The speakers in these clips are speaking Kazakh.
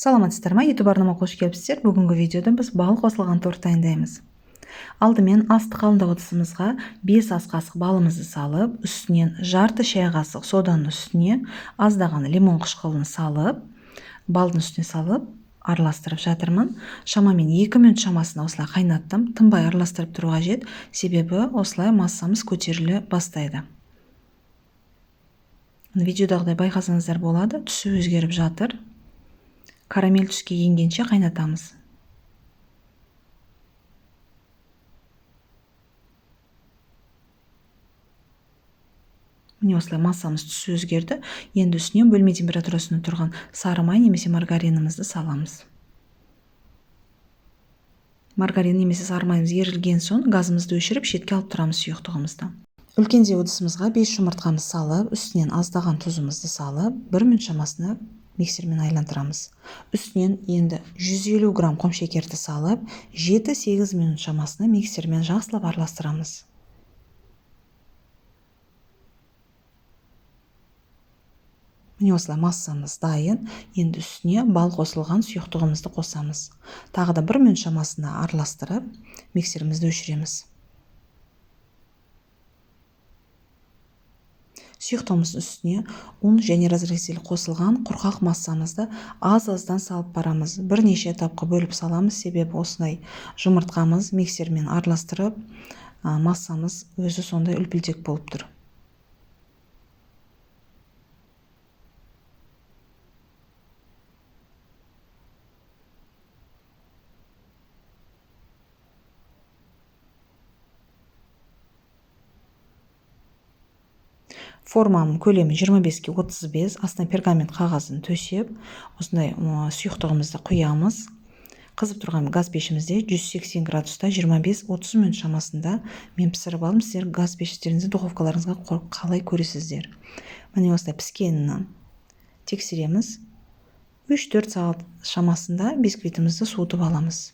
Саламатсыздар ма? YouTube арнама қош келіпсіздер. Бүгінгі видеода біз бал қосылған торт дайындаймыз. Алдымен асты қалыңдық ыдысымызға 5 ас қасық балымызды салып, үстінен жарты шай қасық соданың үстіне аздаған лимон қышқылын салып, балдың үстіне салып, араластырып жатырмын. Шамамен 2 минут шамасында осылай қайнаттым. Тынбай араластырып тұру қажет, себебі осылай массамыз көтеріле бастайды. Видеодағыдай байқасаңыздар болады, түсі өзгеріп жатыр. Карамель түске енгенше қайнатамыз. Міне осылай массамыз түсі өзгерді. Енді үстіне бөлме температурасында тұрған сары май немесе маргаринімізді саламыз. Маргарин немесе сары майымыз ерілген соң газымызды өшіріп шетке алып тұрамыз сұйықтығымызды. Үлкендеу ыдысымызға 5 жұмыртқамызды салып, үстінен аздаған тұзымызды салып, 1 минут шамасына миксермен айландырамыз. Үстінен енді 150 грамм құмшекерді салып, 7-8 минут шамасына миксермен жақсылап араластырамыз. Міне осылай массамыз дайын. Енді үстіне бал қосылған сұйықтығымызды қосамыз. Тағы да 1 минут шамасына араластырып, миксерімізді өшіреміз. Сұйықтығымыздың үстіне ұн және разрезатель қосылған құрғақ массамызды аз-аздан салып барамыз. Бірнеше этапқа бөліп саламыз, себебі осындай жұмыртқамыз миксермен араластырып, массамыз өзі сондай үлпілдек болып тұр. Формамның көлемі 25-ке 35, астына пергамент қағазын төсеп, осындай сұйықтығымызды құямыз. Қызып тұрған газ пешімізде 180 градуста 25-30 минут шамасында мен пісіріп алдым. Сіздер газ пештеріңізді духовкаларыңызға қалай көресіздер. Міне осылай піскенін тексереміз. 3-4 сағат шамасында бисквитімізді суытып аламыз.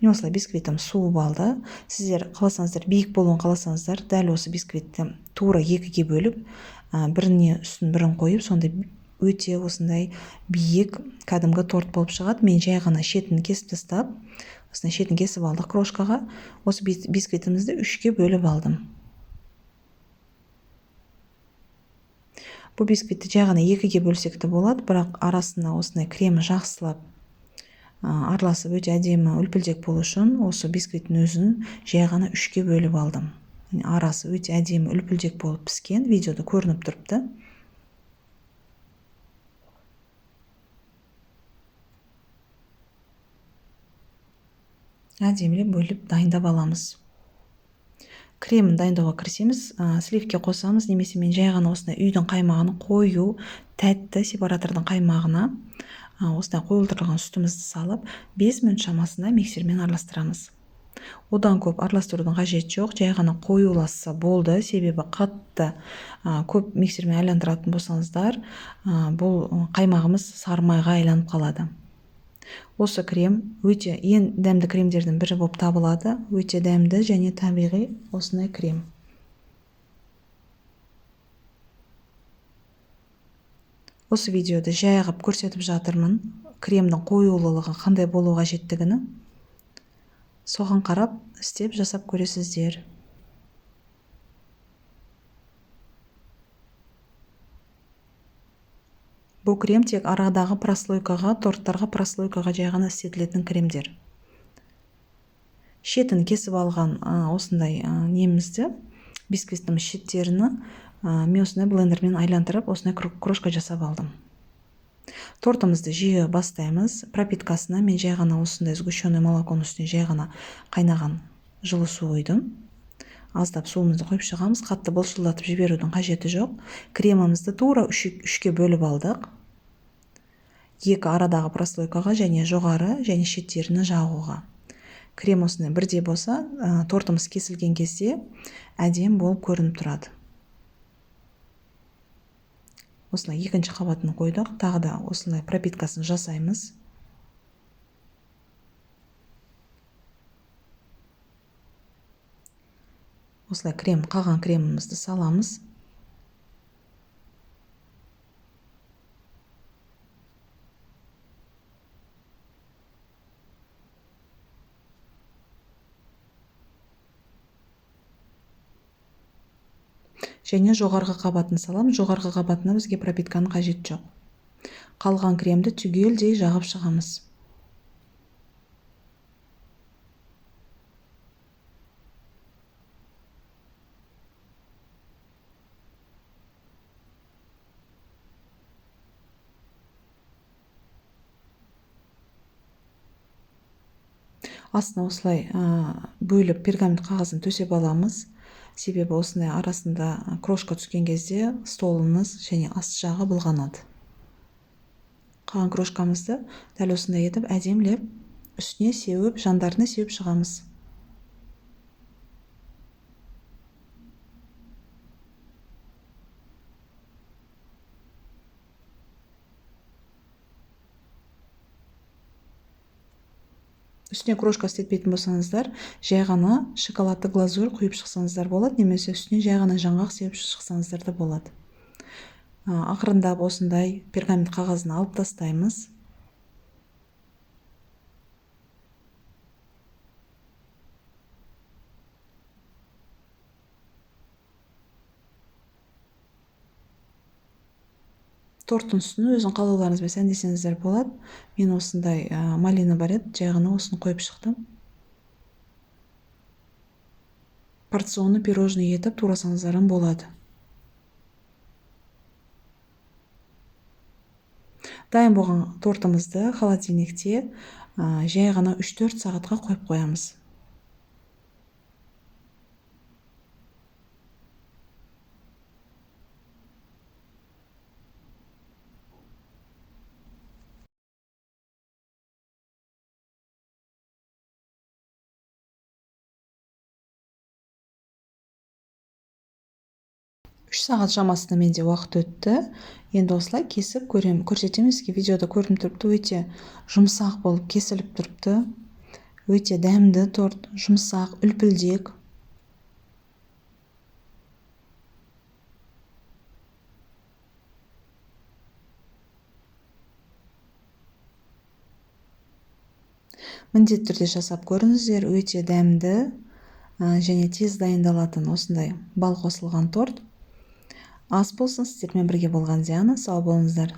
Міне осылай бисквитім суып алды. Сіздер қаласаңыздар, биік болуын қаласаңыздар, дәл осы бисквитті тура 2-ге бөліп, біріне үстін бірін қойып, сонда өте осындай биік кәдімгі торт болып шығады. Мен жай ғана шетін кесіп тастап, осындай шетін кесіп алдық крошкаға. Осы бисквитімізді 3-ке бөліп алдым. Бұл бисквитті жай ғана 2-ге бөлсек те болады, бірақ арасына осындай кремі жақсылап араласып өте әдемі үлпілдек болу үшін осы бисквиттің өзін жай ғана 3-ке бөліп алдым. Арасы өте әдемі үлпілдек болып піскен, видеода көрініп тұрыпты. Әдемілеп бөліп дайындап аламыз. Кремін дайындауға кірісеміз, сливке қосамыз, немесе мен жай ғана осындай үйдің қаймағын қою, тәтті сепаратордың қаймағына осындай қойылтырылған сүтімізді салып, 5 минут шамасында миксермен араластырамыз. Одан көп араластырудың қажеті жоқ, жай ғана қоюласса болды, себебі қатты көп миксермен айландыратын болсаңыздар, бұл қаймағымыз сарымайға айланып қалады. Осы крем өте ең дәмді кремдердің бірі болып табылады, өте дәмді және табиғи осындай крем. Осы видеода жай ғып көрсетіп жатырмын, кремдің қоюлылығы қандай болу қажеттігін. Соған қарап, істеп жасап көресіздер. Бұл крем тек арадағы прослойкаға, торттарға прослойкаға жай ғана істетілетін кремдер. Шетін кесіп алған осындай немізді, бисквиттің шеттеріні мен осындай блендермен айландырып, осындай крошка жасап алдым. Тортымызды жиі бастаймыз. Пропиткасына мен жай ғана осындай сгущенный молоконың үстіне жай ғана қайнаған жылы су құйдым. Аздап суымызды қойып шығамыз. Қатты былшылдатып жіберудің қажеті жоқ. Кремімізді тура 3-ке бөліп алдық. 2 арадағы прослойкаға және жоғары және шеттеріні жағуға. Крем осындай бірде болса, тортымыз кесілген кезде әдем болып көрініп тұрады. Осылай 2-ші қабатын қойдық. Тағы да осылай пропиткасын жасаймыз. Осылай қалған кремімізді саламыз. және жоғарғы қабатын салам. Жоғарғы қабатына бізге пропитканың қажеті жоқ. Қалған кремді түгелдей жағып шығамыз. Астына осылай бөліп пергамент қағазын төсеп аламыз. Себебі осындай арасында крошка түскен кезде столымыз және аст жағы былғанады. Қалған крошкамызды дәл осындай етіп әдемілеп үстіне сеуіп, жандарына сеуіп шығамыз. Үстіне крошка істетпейтін болсаңыздар, жай ғана шоколадты глазурь құйып шықсаңыздар болады, немесе үстіне жай ғана жаңғақ сеуіп шықсаңыздар да болады. Ақырындап осындай пергамент қағазын алып тастаймыз. Торттың үстін өзің қалауларыңызбен сәндесеңіздер болады. Мен осындай малина бар еді, жай ғана осыны қойып шықтым. Порционы пирожный етіп турасаңыздар болады. Дайын болған тортымызды холодильникте жай ғана 3-4 сағатқа қойып қоямыз. Үш сағат шамасында менде уақыт өтті. Енді осылай кесіп көрсетемін сізге. Видеода көрініп тұрыпты, өте жұмсақ болып кесіліп тұрыпты. Өте дәмді торт, жұмсақ, үлпілдек. Міндетті түрде жасап көріңіздер. Өте дәмді және тез дайындалатын осындай бал қосылған торт. Ас болсын, сіздермен бірге болған Диана. Сау болыңыздар.